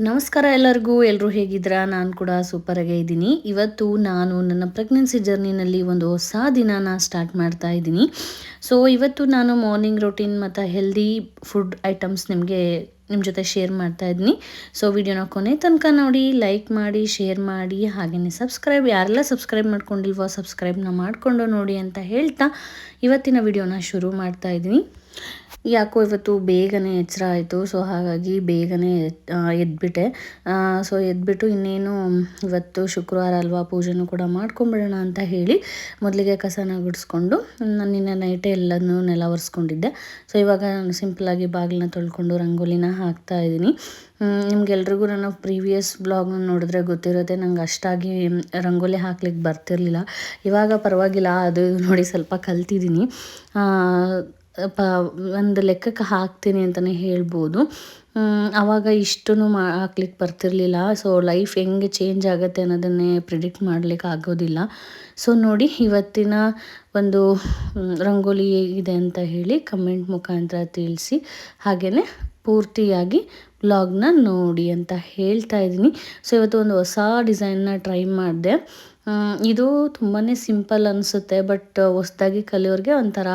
ನಮಸ್ಕಾರ ಎಲ್ಲರಿಗೂ. ಎಲ್ಲರೂ ಹೇಗಿದ್ದೀರಾ? ನಾನು ಕೂಡ ಸೂಪರಾಗೇ ಇದ್ದೀನಿ. ಇವತ್ತು ನಾನು ನನ್ನ ಪ್ರೆಗ್ನೆನ್ಸಿ ಜರ್ನಿನಲ್ಲಿ ಒಂದು ಹೊಸ ದಿನಾನ ಸ್ಟಾರ್ಟ್ ಮಾಡ್ತಾ ಇದ್ದೀನಿ. ಸೊ ಇವತ್ತು ನಾನು ಮಾರ್ನಿಂಗ್ ರೂಟೀನ್ ಮತ್ತು ಹೆಲ್ದಿ ಫುಡ್ ಐಟಮ್ಸ್ ನಿಮ್ಮ ಜೊತೆ ಶೇರ್ ಮಾಡ್ತಾ ಇದ್ದೀನಿ. ಸೊ ವಿಡಿಯೋನ ಕೊನೆ ತನಕ ನೋಡಿ, ಲೈಕ್ ಮಾಡಿ, ಶೇರ್ ಮಾಡಿ, ಹಾಗೆಯೇ ಯಾರೆಲ್ಲ ಸಬ್ಸ್ಕ್ರೈಬ್ ಮಾಡ್ಕೊಂಡಿಲ್ವೋ ಸಬ್ಸ್ಕ್ರೈಬ್ನ ಮಾಡಿಕೊಂಡು ನೋಡಿ ಅಂತ ಹೇಳ್ತಾ ಇವತ್ತಿನ ವಿಡಿಯೋನ ಶುರು ಮಾಡ್ತಾ ಇದ್ದೀನಿ. ಯಾಕೋ ಇವತ್ತು ಬೇಗನೆ ಎಚ್ಚರ ಆಯಿತು. ಸೊ ಹಾಗಾಗಿ ಬೇಗನೆ ಎದ್ಬಿಟ್ಟೆ. ಸೊ ಎದ್ಬಿಟ್ಟು ಇನ್ನೇನು ಇವತ್ತು ಶುಕ್ರವಾರ ಅಲ್ವಾ, ಪೂಜೆನೂ ಕೂಡ ಮಾಡ್ಕೊಂಬಿಡೋಣ ಅಂತ ಹೇಳಿ ಮೊದಲಿಗೆ ಕಸನ ಗುಡಿಸ್ಕೊಂಡು ನಾನು ನಿನ್ನೆ ನೈಟೇ ಎಲ್ಲನೂ ನೆಲ ಒರೆಸ್ಕೊಂಡಿದ್ದೆ. ಸೊ ಇವಾಗ ನಾನು ಸಿಂಪಲ್ಲಾಗಿ ಬಾಗಿಲನ್ನ ತೊಳ್ಕೊಂಡು ರಂಗೋಲಿನ ಹಾಕ್ತಾ ಇದ್ದೀನಿ. ನಿಮ್ಗೆಲ್ರಿಗೂ ನನ್ನ ಪ್ರೀವಿಯಸ್ ಬ್ಲಾಗ್ನ ನೋಡಿದ್ರೆ ಗೊತ್ತಿರುತ್ತೆ, ನಂಗೆ ಅಷ್ಟಾಗಿ ರಂಗೋಲಿ ಹಾಕ್ಲಿಕ್ಕೆ ಬರ್ತಿರ್ಲಿಲ್ಲ. ಇವಾಗ ಪರವಾಗಿಲ್ಲ, ಅದು ನೋಡಿ ಸ್ವಲ್ಪ ಕಲ್ತಿದ್ದೀನಿ. ಒಂದು ಲೆಕ್ಕಕ್ಕೆ ಹಾಕ್ತೀನಿ ಅಂತಲೇ ಹೇಳ್ಬೋದು. ಆವಾಗ ಇಷ್ಟೂ ಹಾಕ್ಲಿಕ್ಕೆ ಬರ್ತಿರ್ಲಿಲ್ಲ. ಸೊ ಲೈಫ್ ಹೆಂಗೆ ಚೇಂಜ್ ಆಗುತ್ತೆ ಅನ್ನೋದನ್ನೇ ಪ್ರಿಡಿಕ್ಟ್ ಮಾಡಲಿಕ್ಕೆ ಆಗೋದಿಲ್ಲ. ಸೊ ನೋಡಿ, ಇವತ್ತಿನ ಒಂದು ರಂಗೋಲಿ ಹೇಗಿದೆ ಅಂತ ಹೇಳಿ ಕಮೆಂಟ್ ಮುಖಾಂತರ ತಿಳಿಸಿ, ಹಾಗೆಯೇ ಪೂರ್ತಿಯಾಗಿ ವ್ಲಾಗ್ನ ನೋಡಿ ಅಂತ ಹೇಳ್ತಾ ಇದ್ದೀನಿ. ಸೊ ಇವತ್ತು ಒಂದು ಹೊಸ ಡಿಸೈನ್ನ ಟ್ರೈ ಮಾಡಿದೆ. ಇದು ತುಂಬಾ ಸಿಂಪಲ್ ಅನಿಸುತ್ತೆ, ಬಟ್ ಹೊಸದಾಗಿ ಕಲಿಯೋರಿಗೆ ಒಂಥರ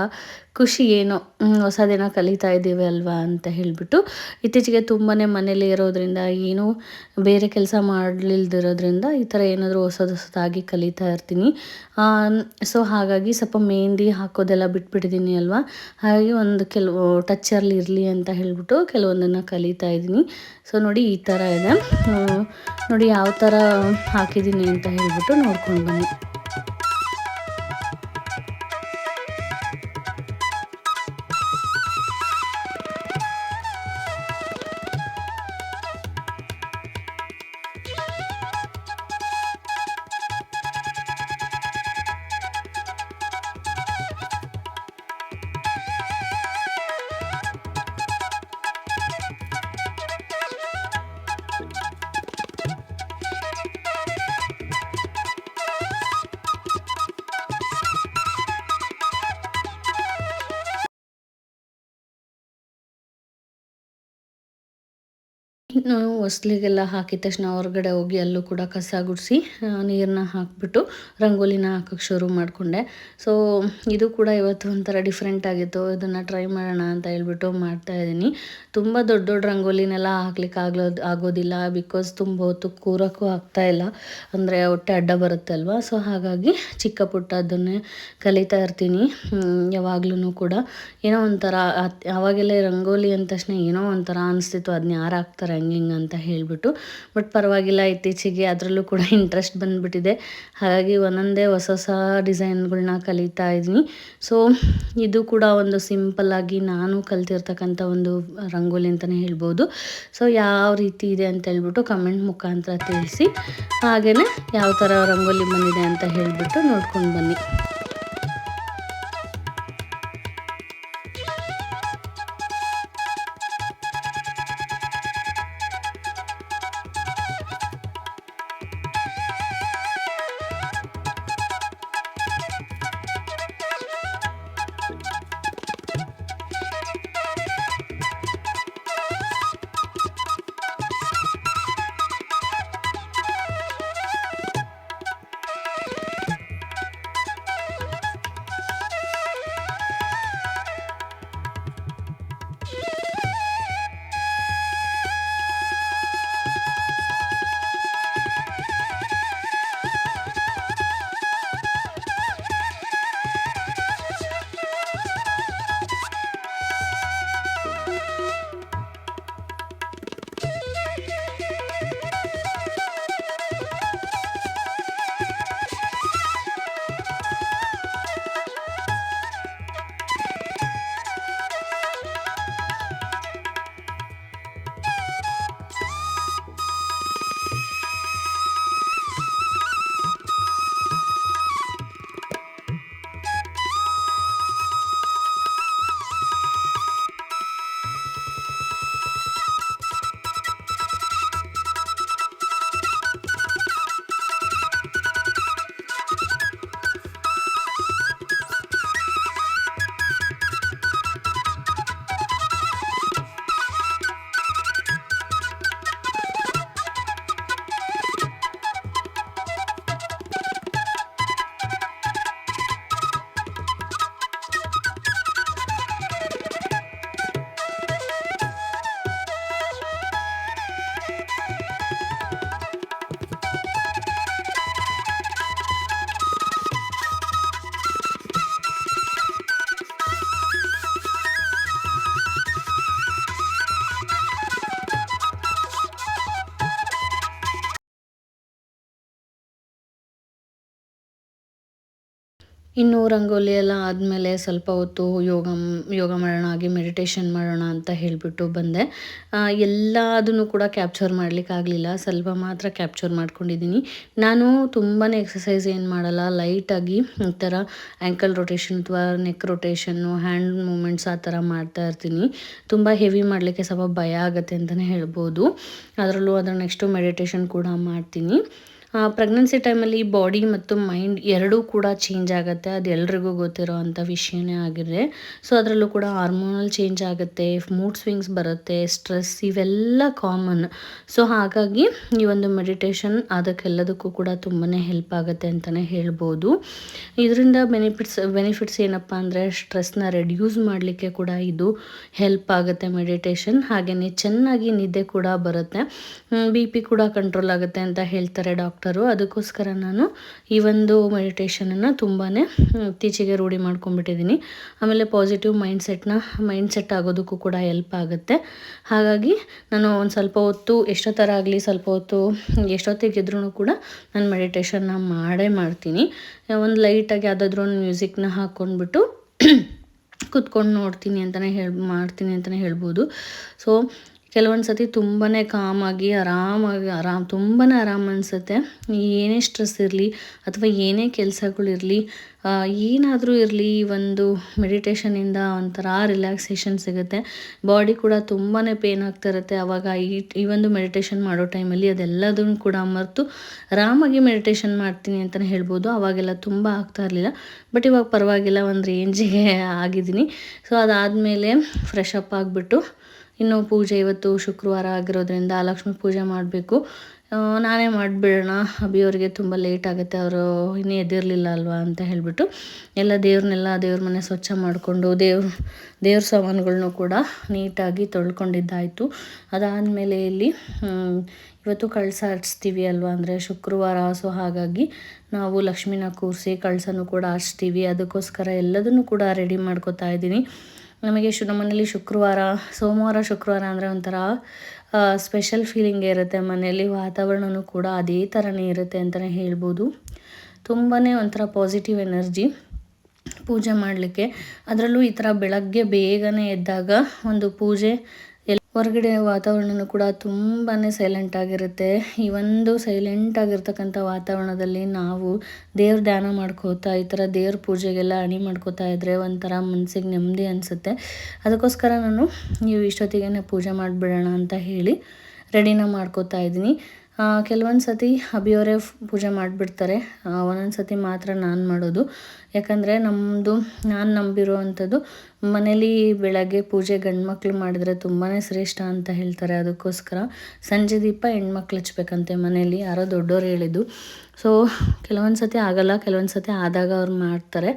ಖುಷಿ, ಏನೋ ಹೊಸದೇನೋ ಕಲಿತಾ ಇದ್ದೀವಿ ಅಲ್ವಾ ಅಂತ ಹೇಳಿಬಿಟ್ಟು. ಇತ್ತೀಚೆಗೆ ತುಂಬಾ ಮನೇಲಿ ಇರೋದ್ರಿಂದ, ಏನೂ ಬೇರೆ ಕೆಲಸ ಮಾಡಲಿಲ್ದಿರೋದ್ರಿಂದ ಈ ಥರ ಏನಾದರೂ ಹೊಸದಾಗಿ ಕಲಿತಾ ಇರ್ತೀನಿ. ಸೊ ಹಾಗಾಗಿ ಸ್ವಲ್ಪ ಮೆಹಂದಿ ಹಾಕೋದೆಲ್ಲ ಬಿಟ್ಬಿಟ್ಟಿದ್ದೀನಿ ಅಲ್ವಾ, ಹಾಗಾಗಿ ಕೆಲವು ಟಚ್ಚಲ್ಲಿ ಇರಲಿ ಅಂತ ಹೇಳಿಬಿಟ್ಟು ಕೆಲವೊಂದನ್ನು ಕಲಿತಾ ಇದ್ದೀನಿ. ಸೊ ನೋಡಿ, ಈ ಥರ ಇದೆ. ನೋಡಿ ಯಾವ ಥರ ಹಾಕಿದ್ದೀನಿ ಅಂತ ಹೇಳಿಬಿಟ್ಟು ನೋಡ್ಕೊಂಡು ಬನ್ನಿ. ನಾವು ಹೊಸ್ಲಿಗೆಲ್ಲ ಹಾಕಿದ ತಕ್ಷಣ ಹೊರಗಡೆ ಹೋಗಿ ಅಲ್ಲೂ ಕೂಡ ಕಸ ಗುಡಿಸಿ ನೀರನ್ನ ಹಾಕಿಬಿಟ್ಟು ರಂಗೋಲಿನ ಹಾಕೋಕ್ಕೆ ಶುರು ಮಾಡಿಕೊಂಡೆ. ಸೊ ಇದು ಕೂಡ ಇವತ್ತು ಒಂಥರ ಡಿಫ್ರೆಂಟ್ ಆಗಿತ್ತು. ಇದನ್ನು ಟ್ರೈ ಮಾಡೋಣ ಅಂತ ಹೇಳ್ಬಿಟ್ಟು ಮಾಡ್ತಾಯಿದ್ದೀನಿ. ತುಂಬ ದೊಡ್ಡ ದೊಡ್ಡ ರಂಗೋಲಿನೆಲ್ಲ ಹಾಕ್ಲಿಕ್ಕೆ ಆಗೋದಿಲ್ಲ, ಬಿಕಾಸ್ ತುಂಬ ಹೊತ್ತು ಕೂರೋಕ್ಕೂ ಆಗ್ತಾಯಿಲ್ಲ, ಅಂದರೆ ಹೊಟ್ಟೆ ಅಡ್ಡ ಬರುತ್ತೆ ಅಲ್ವಾ. ಸೊ ಹಾಗಾಗಿ ಚಿಕ್ಕ ಪುಟ್ಟ ಅದನ್ನೇ ಕಲಿತಾ ಇರ್ತೀನಿ ಯಾವಾಗ್ಲೂ ಕೂಡ. ಏನೋ ಒಂಥರ ಆವಾಗೆಲ್ಲ ರಂಗೋಲಿ ಅಂದ ತಕ್ಷಣ ಏನೋ ಒಂಥರ ಅನಿಸ್ತಿತ್ತು, ಅದನ್ನ ಯಾರು ಹಾಕ್ತಾರೆ ಹಂಗಿಂಗೆ ಅಂತ ಹೇಳಿಬಿಟ್ಟು. ಬಟ್ ಪರವಾಗಿಲ್ಲ, ಇತ್ತೀಚೆಗೆ ಅದರಲ್ಲೂ ಕೂಡ ಇಂಟ್ರೆಸ್ಟ್ ಬಂದುಬಿಟ್ಟಿದೆ. ಹಾಗಾಗಿ ಒಂದೊಂದೇ ಹೊಸ ಹೊಸ ಡಿಸೈನ್ಗಳನ್ನ ಕಲಿತಾ ಇದ್ದೀನಿ. ಸೊ ಇದು ಕೂಡ ಒಂದು ಸಿಂಪಲ್ಲಾಗಿ ನಾನು ಕಲ್ತಿರ್ತಕ್ಕಂಥ ಒಂದು ರಂಗೋಲಿ ಅಂತಲೇ ಹೇಳ್ಬೋದು. ಸೊ ಯಾವ ರೀತಿ ಇದೆ ಅಂತ ಹೇಳ್ಬಿಟ್ಟು ಕಮೆಂಟ್ ಮುಖಾಂತರ ತಿಳಿಸಿ, ಹಾಗೆಯೇ ಯಾವ ಥರ ರಂಗೋಲಿ ಬಂದಿದೆ ಅಂತ ಹೇಳಿಬಿಟ್ಟು ನೋಡ್ಕೊಂಡು ಬನ್ನಿ. ಇನ್ನು ರಂಗೋಲಿ ಎಲ್ಲ ಆದಮೇಲೆ ಸ್ವಲ್ಪ ಹೊತ್ತು ಯೋಗ ಮಾಡೋಣ, ಹಾಗೆ ಮೆಡಿಟೇಷನ್ ಮಾಡೋಣ ಅಂತ ಹೇಳಿಬಿಟ್ಟು ಬಂದೆ. ಎಲ್ಲದನ್ನು ಕೂಡ ಕ್ಯಾಪ್ಚರ್ ಮಾಡಲಿಕ್ಕಾಗಲಿಲ್ಲ, ಸ್ವಲ್ಪ ಮಾತ್ರ ಕ್ಯಾಪ್ಚರ್ ಮಾಡ್ಕೊಂಡಿದ್ದೀನಿ. ನಾನು ತುಂಬಾ ಎಕ್ಸಸೈಸ್ ಏನು ಮಾಡಲ್ಲ, ಲೈಟಾಗಿ ಈ ಥರ ಆ್ಯಂಕಲ್ ರೊಟೇಷನ್ ಅಥವಾ ನೆಕ್ ರೊಟೇಷನ್ನು, ಹ್ಯಾಂಡ್ ಮೂಮೆಂಟ್ಸ್ ಆ ಥರ ಮಾಡ್ತಾ ಇರ್ತೀನಿ. ತುಂಬ ಹೆವಿ ಮಾಡಲಿಕ್ಕೆ ಸ್ವಲ್ಪ ಭಯ ಆಗುತ್ತೆ ಅಂತಲೇ ಹೇಳ್ಬೋದು. ಅದರಲ್ಲೂ ಅದರ ನೆಕ್ಸ್ಟು ಮೆಡಿಟೇಷನ್ ಕೂಡ ಮಾಡ್ತೀನಿ. ಪ್ರೆಗ್ನೆನ್ಸಿ ಟೈಮಲ್ಲಿ ಬಾಡಿ ಮತ್ತು ಮೈಂಡ್ ಎರಡೂ ಕೂಡ ಚೇಂಜ್ ಆಗುತ್ತೆ, ಅದು ಎಲ್ರಿಗೂ ಗೊತ್ತಿರೋ ಅಂಥ ವಿಷಯನೇ ಆಗಿದೆ. ಸೊ ಅದರಲ್ಲೂ ಕೂಡ ಹಾರ್ಮೋನಲ್ ಚೇಂಜ್ ಆಗುತ್ತೆ, ಮೂಡ್ ಸ್ವಿಂಗ್ಸ್ ಬರುತ್ತೆ, ಸ್ಟ್ರೆಸ್ ಇವೆಲ್ಲ ಕಾಮನ್. ಸೊ ಹಾಗಾಗಿ ಈ ಒಂದು ಮೆಡಿಟೇಷನ್ ಅದಕ್ಕೆಲ್ಲದಕ್ಕೂ ಕೂಡ ತುಂಬಾ ಹೆಲ್ಪ್ ಆಗುತ್ತೆ ಅಂತಲೇ ಹೇಳ್ಬೋದು. ಇದರಿಂದ ಬೆನಿಫಿಟ್ಸ್ ಏನಪ್ಪ ಅಂದರೆ ಸ್ಟ್ರೆಸ್ನ ರೆಡ್ಯೂಸ್ ಮಾಡಲಿಕ್ಕೆ ಕೂಡ ಇದು ಹೆಲ್ಪ್ ಆಗುತ್ತೆ ಮೆಡಿಟೇಷನ್. ಹಾಗೆಯೇ ಚೆನ್ನಾಗಿ ನಿದ್ದೆ ಕೂಡ ಬರುತ್ತೆ, BP ಕೂಡ ಕಂಟ್ರೋಲ್ ಆಗುತ್ತೆ ಅಂತ ಹೇಳ್ತಾರೆ ಡಾಕ್ಟರು. ಅದಕ್ಕೋಸ್ಕರ ನಾನು ಈ ಒಂದು ಮೆಡಿಟೇಷನನ್ನು ತುಂಬಾ ಇತ್ತೀಚೆಗೆ ರೂಢಿ ಮಾಡ್ಕೊಂಡ್ಬಿಟ್ಟಿದ್ದೀನಿ. ಆಮೇಲೆ ಪಾಸಿಟಿವ್ ಮೈಂಡ್ಸೆಟ್ ಆಗೋದಕ್ಕೂ ಕೂಡ ಹೆಲ್ಪ್ ಆಗುತ್ತೆ. ಹಾಗಾಗಿ ನಾನು ಒಂದು ಸ್ವಲ್ಪ ಹೊತ್ತು ಎಷ್ಟೊತ್ತರ ಆಗಲಿ ಸ್ವಲ್ಪ ಹೊತ್ತು ಎಷ್ಟೊತ್ತಿಗಿದ್ರೂ ಕೂಡ ನಾನು ಮೆಡಿಟೇಷನ್ನ ಮಾಡ್ತೀನಿ. ಒಂದು ಲೈಟಾಗಿ ಯಾವುದಾದ್ರೂ ಒಂದು ಮ್ಯೂಸಿಕ್ನ ಹಾಕ್ಕೊಂಡ್ಬಿಟ್ಟು ಕೂತ್ಕೊಂಡು ಮಾಡ್ತೀನಿ ಅಂತಲೇ ಹೇಳ್ಬೋದು. ಸೊ ಕೆಲವೊಂದು ಸತಿ ತುಂಬಾ ಕಾಮಾಗಿ ತುಂಬಾ ಆರಾಮ ಅನಿಸುತ್ತೆ. ಏನೇ ಸ್ಟ್ರೆಸ್ ಇರಲಿ ಅಥವಾ ಏನೇ ಕೆಲಸಗಳಿರಲಿ, ಏನಾದರೂ ಇರಲಿ, ಒಂದು ಮೆಡಿಟೇಷನಿಂದ ಒಂಥರ ರಿಲ್ಯಾಕ್ಸೇಷನ್ ಸಿಗುತ್ತೆ. ಬಾಡಿ ಕೂಡ ತುಂಬಾ ಪೇನ್ ಆಗ್ತಾ ಇರುತ್ತೆ. ಆವಾಗ ಈ ಒಂದು ಮೆಡಿಟೇಷನ್ ಮಾಡೋ ಟೈಮಲ್ಲಿ ಅದೆಲ್ಲದನ್ನು ಕೂಡ ಮರೆತು ಆರಾಮಾಗಿ ಮೆಡಿಟೇಷನ್ ಮಾಡ್ತೀನಿ ಅಂತಲೇ ಹೇಳ್ಬೋದು. ಆವಾಗೆಲ್ಲ ತುಂಬ ಆಗ್ತಾ ಇರಲಿಲ್ಲ, ಬಟ್ ಇವಾಗ ಪರವಾಗಿಲ್ಲ, ಒಂದು ರೇಂಜಿಗೆ ಆಗಿದ್ದೀನಿ. ಸೊ ಅದಾದಮೇಲೆ ಫ್ರೆಶ್ ಅಪ್ ಆಗಿಬಿಟ್ಟು ಇನ್ನು ಪೂಜೆ, ಇವತ್ತು ಶುಕ್ರವಾರ ಆಗಿರೋದ್ರಿಂದ ಲಕ್ಷ್ಮೀ ಪೂಜೆ ಮಾಡಬೇಕು. ನಾನೇ ಮಾಡಿಬಿಡೋಣ, ಅಭಿಯವ್ರಿಗೆ ತುಂಬ ಲೇಟ್ ಆಗುತ್ತೆ, ಅವರು ಇನ್ನೂ ಎದ್ದಿರಲಿಲ್ಲ ಅಲ್ವಾ ಅಂತ ಹೇಳಿಬಿಟ್ಟು ಎಲ್ಲ ದೇವ್ರ ಮನೆ ಸ್ವಚ್ಛ ಮಾಡಿಕೊಂಡು ದೇವ್ರ ಸಾಮಾನುಗಳ್ನು ಕೂಡ ನೀಟಾಗಿ ತೊಳ್ಕೊಂಡಿದ್ದಾಯಿತು. ಅದಾದಮೇಲೆ ಇಲ್ಲಿ ಇವತ್ತು ಕಳಸ ಹಚ್ತೀವಿ ಅಲ್ವಾ, ಅಂದರೆ ಶುಕ್ರವಾರ. ಸೊ ಹಾಗಾಗಿ ನಾವು ಲಕ್ಷ್ಮಿನ ಕೂರಿಸಿ ಕಳಸನೂ ಕೂಡ ಹಚ್ತೀವಿ. ಅದಕ್ಕೋಸ್ಕರ ಎಲ್ಲದನ್ನು ಕೂಡ ರೆಡಿ ಮಾಡ್ಕೋತಾ ಇದ್ದೀನಿ. ನಮಗೆ ನಮ್ಮನೇಲಿ ಸೋಮವಾರ ಶುಕ್ರವಾರ ಅಂದರೆ ಒಂಥರ ಸ್ಪೆಷಲ್ ಫೀಲಿಂಗೇ ಇರುತ್ತೆ. ಮನೆಯಲ್ಲಿ ವಾತಾವರಣವೂ ಕೂಡ ಅದೇ ಥರನೇ ಇರುತ್ತೆ ಅಂತಲೇ ಹೇಳ್ಬೋದು. ತುಂಬಾ ಒಂಥರ ಪಾಸಿಟಿವ್ ಎನರ್ಜಿ ಪೂಜೆ ಮಾಡಲಿಕ್ಕೆ. ಅದರಲ್ಲೂ ಈ ಥರ ಬೆಳಗ್ಗೆ ಬೇಗನೆ ಎದ್ದಾಗ ಒಂದು ಪೂಜೆ, ಹೊರಗಡೆ ವಾತಾವರಣವೂ ಕೂಡ ತುಂಬಾ ಸೈಲೆಂಟ್ ಆಗಿರುತ್ತೆ. ಈ ಒಂದು ಸೈಲೆಂಟ್ ಆಗಿರ್ತಕ್ಕಂಥ ವಾತಾವರಣದಲ್ಲಿ ನಾವು ದೇವ್ರ ಧ್ಯಾನ ಮಾಡ್ಕೋತಾ ಈ ಥರ ದೇವ್ರ ಪೂಜೆಗೆಲ್ಲ ಅಣಿ ಮಾಡ್ಕೋತಾ ಇದ್ದರೆ ಒಂಥರ ಮನಸ್ಸಿಗೆ ನೆಮ್ಮದಿ ಅನಿಸುತ್ತೆ. ಅದಕ್ಕೋಸ್ಕರ ನಾನು ನೀವು ಇಷ್ಟೊತ್ತಿಗೆ ಪೂಜೆ ಮಾಡಿಬಿಡೋಣ ಅಂತ ಹೇಳಿ ರೆಡಿನ ಮಾಡ್ಕೋತಾ ಇದ್ದೀನಿ. ಕೆಲವೊಂದು ಸತಿ ಅಭಿಯವರೇ ಪೂಜೆ ಮಾಡಿಬಿಡ್ತಾರೆ, ಒಂದೊಂದು ಸತಿ ಮಾತ್ರ ನಾನು ಮಾಡೋದು. ಯಾಕಂದರೆ ನಾನು ನಂಬಿರೋ ಅಂಥದ್ದು ಮನೇಲಿ ಬೆಳಗ್ಗೆ ಪೂಜೆ ಗಂಡ್ಮಕ್ಳು ಮಾಡಿದರೆ ತುಂಬಾ ಶ್ರೇಷ್ಠ ಅಂತ ಹೇಳ್ತಾರೆ. ಅದಕ್ಕೋಸ್ಕರ ಸಂಜೆ ದೀಪ ಹೆಣ್ಮಕ್ಳು ಹಚ್ಬೇಕಂತೆ ಮನೇಲಿ, ಯಾರೋ ದೊಡ್ಡೋರು ಹೇಳಿದ್ದು. ಸೊ ಕೆಲವೊಂದು ಸತಿ ಆಗಲ್ಲ, ಕೆಲವೊಂದು ಸತಿ ಆದಾಗ ಅವ್ರು ಮಾಡ್ತಾರೆ.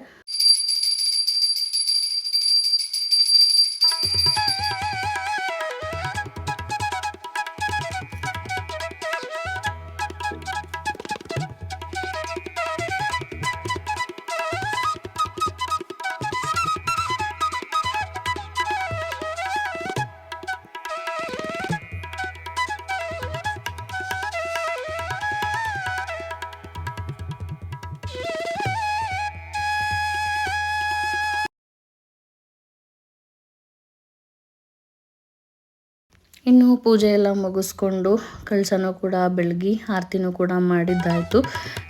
ಇನ್ನು ಪೂಜೆ ಎಲ್ಲ ಮುಗಿಸ್ಕೊಂಡು ಕಳಸನೂ ಕೂಡ ಬೆಳಗಿ ಆರತಿನೂ ಕೂಡ ಮಾಡಿದ್ದಾಯಿತು.